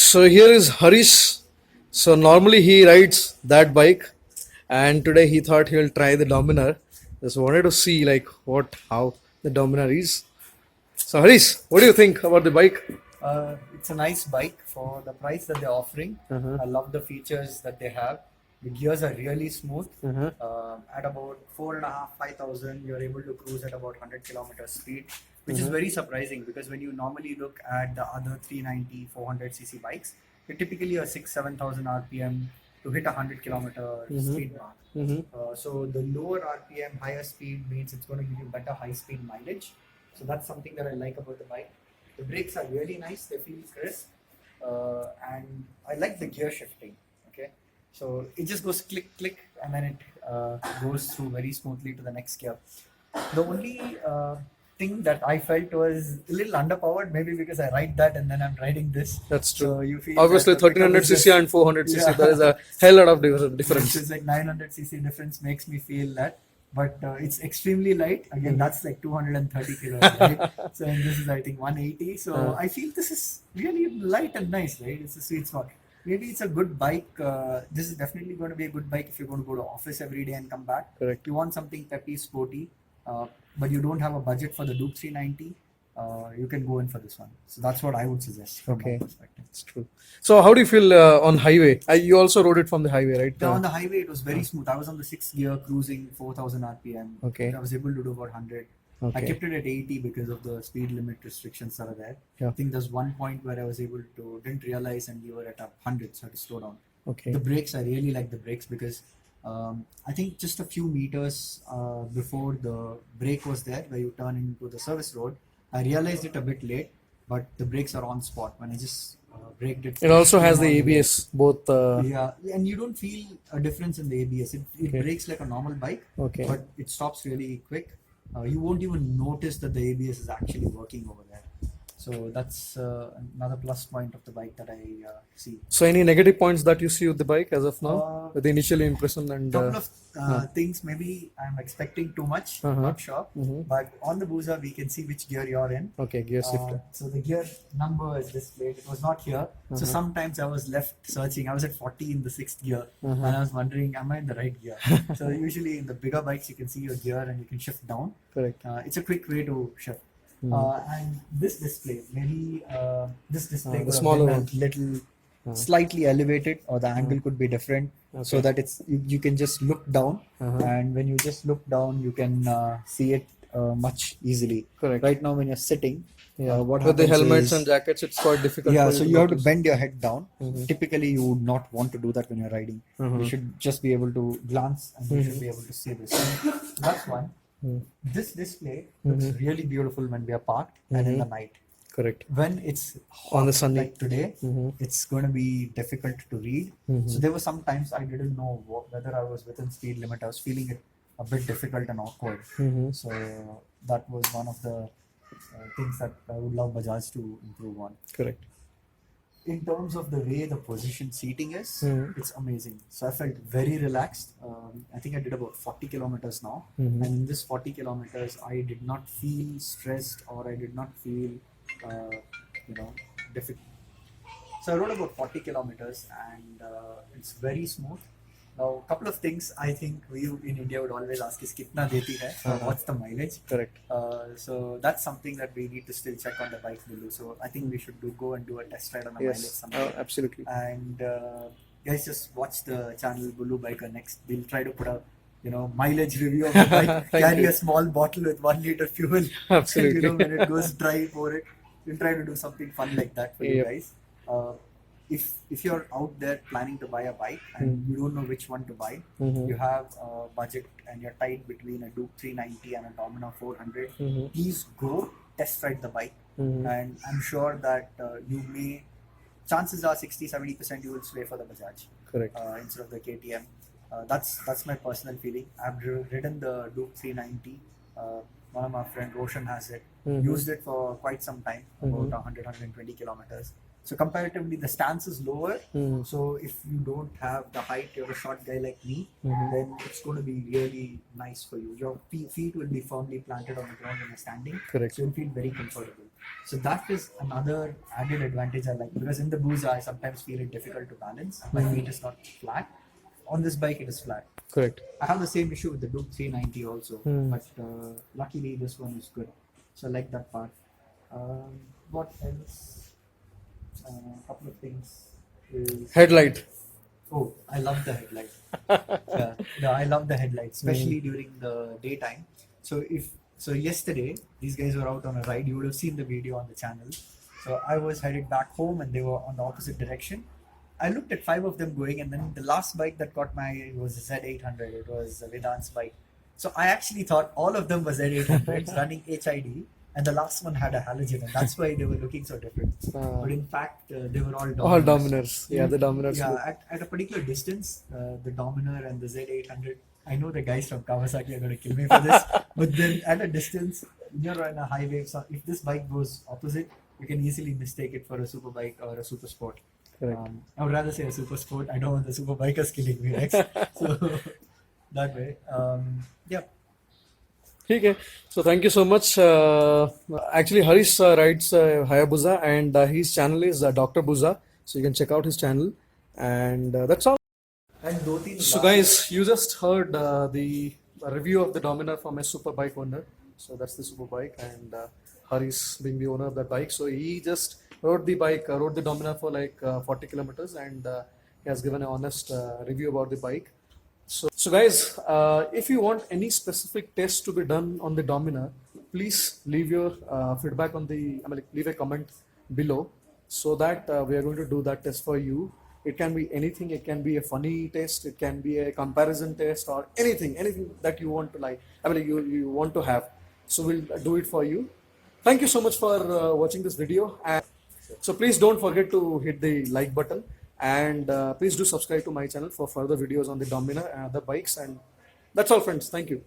So here is Harish. So normally he rides that bike, and today he thought he'll try the Dominar. Just wanted to see like how the Dominar is. So Harish, what do you think about the bike? It's a nice bike for the price that they're offering. Uh-huh. I love the features that they have. The gears are really smooth. Uh-huh. At about 4,500, 5,000, you're able to cruise at about 100 kilometers speed, which is Uh-huh. very surprising because when you normally look at the other 390, 400 cc bikes, you're typically a 7,000 RPM to hit a 100 kilometer speed mark. So the lower RPM, higher speed means it's going to give you better high speed mileage. So that's something that I like about the bike. The brakes are really nice; they feel crisp, and I like the gear shifting. Okay, so it just goes click click, and then it goes through very smoothly to the next gear. The only thing that I felt was a little underpowered, maybe because I ride that and then I'm riding this. That's true. So you feel Obviously, that the pickup 1300 is cc and 400 cc, there is a hell lot of difference. which is like 900 cc difference makes me feel that. But it's extremely light. Again, that's like 230 kilos, right? So and this is I think 180. So I feel this is really light and nice, right? It's a sweet spot. Maybe it's a good bike. This is definitely going to be a good bike if you're going to go to office every day and come back. Correct. You want something peppy, sporty, but you don't have a budget for the Duke 390. You can go in for this one. So that's what I would suggest from Okay. my perspective. It's true. So how do you feel on highway? You also rode it from the highway, right? Now on the highway, it was very smooth. I was on the sixth gear, cruising 4,000 RPM. Okay. I was able to do about 100. I Okay. kept it at 80 because of the speed limit restrictions that are there. Yeah. I think there's one point where I was able to didn't realize, and we were at 100, so I had to slow down. Okay. The brakes, I really like the brakes because I think just a few meters before the brake was there, where you turn into the service road, I realized it a bit late, but the brakes are on spot. When I just braked it. It also has the came on ABS, both. yeah, and you don't feel a difference in the ABS. It Okay. brakes like a normal bike, Okay. but it stops really quick. You won't even notice that the ABS is actually working over there. So that's another plus point of the bike that I see. So any negative points that you see with the bike as of now, Uh, with the initial impression and Couple of things. Maybe I'm expecting too much. Not sure. But on the Booza, we can see which gear you're in. okay, gear shifter. So the gear number is displayed. It was not here. So sometimes I was left searching. I was at 40 in the sixth gear, and I was wondering, am I in the right gear? So usually in the bigger bikes, you can see your gear and you can shift down. Correct. It's a quick way to shift. And this display, maybe this display the could have smaller been one. a little slightly elevated, or the angle could be different, so that it's you can just look down, and when you just look down, you can see it much easily. Correct. Right now, when you're sitting, Yeah. what With the happens helmets is, and jackets, it's quite difficult. yeah, for so to you have to notice. bend your head down. Typically, you would not want to do that when you're riding. You should just be able to glance, and you should be able to see this. So that's one. This display looks really beautiful when we are parked and in the night. Correct. When it's hot, On the sunny. like today, it's going to be difficult to read. So there were some times I didn't know whether I was within speed limit. I was feeling it a bit difficult and awkward. So that was one of the things that I would love Bajaj to improve on. Correct. In terms of the way the position seating is, it's amazing. So I felt very relaxed. I think I did about 40 kilometers now. And in this 40 kilometers, I did not feel stressed, or I did not feel, difficult. So I rode about 40 kilometers, and it's very smooth. Now, a couple of things I think we in India would always ask is kitna deti hai, or what's the mileage? Correct. So that's something that we need to still check on the bike, Bulu. So I think we should go and do a test ride on the mileage Yes. sometime. Absolutely. And guys, just watch the channel Bulu Biker next. We'll try to put a mileage review of the bike. Carry you. a small bottle with 1 liter fuel. Absolutely. And, when it goes dry, pour it. We'll try to do something fun like that for you Yep. guys. If you're out there planning to buy a bike and you don't know which one to buy, you have a budget and you're tied between a Duke 390 and a Dominar 400, please go test ride the bike. And I'm sure that chances are 60-70% you will sway for the Bajaj Correct. instead of the KTM. That's my personal feeling. I've ridden the Duke 390. One of my friend Roshan has it. Used it for quite some time, about 100-120 kilometers. So comparatively, the stance is lower. So if you don't have the height, you're a short guy like me, then it's going to be really nice for you. Your feet will be firmly planted on the ground when you're standing. Correct. So you'll feel very comfortable. So that is another added advantage I like, because in the Busa I sometimes feel it difficult to balance. My feet is not flat. On this bike it is flat. Correct. I have the same issue with the Duke 390 also, but luckily this one is good. So I like that part. What else? Couple of things. Headlight. Oh, I love the headlight. Yeah, I love the headlight, especially during the daytime. So yesterday, these guys were out on a ride. You would have seen the video on the channel. So I was headed back home, and they were on the opposite direction. I looked at 5 of them going, and then the last bike that caught my eye was a Z800. It was Vedant's bike. So I actually thought all of them were Z800s running HID, and the last one had a halogen, and that's why they were looking so different. But in fact, they were all Dominars. All Dominars. Yeah, the Dominars. Yeah, at a particular distance, the Dominar and the Z800. I know the guys from Kawasaki are going to kill me for this, but then at a distance, you're on a highway. So if this bike goes opposite, you can easily mistake it for a super bike or a super sport. Correct. I would rather say a super sport. I don't want the super bikers killing me next. So that way, yeah. Okay. So thank you so much. Actually, Harish rides Hayabusa, and his channel is Dr. Buza. So you can check out his channel, and that's all. And So guys, you just heard the review of the Dominar from a super bike owner. So that's the super bike, and Harish being the owner of that bike. So he just rode the bike, rode the Dominar for like 40 kilometers, and he has given an honest review about the bike. So guys, if you want any specific test to be done on the Dominar, please leave your feedback on the, leave a comment below, so that we are going to do that test for you. It can be anything. It can be a funny test. It can be a comparison test, or anything that you want to like. You want to have. So we'll do it for you. Thank you so much for watching this video, and so please don't forget to hit the like button, and please do subscribe to my channel for further videos on the Dominar and other bikes. And that's all, friends. Thank you.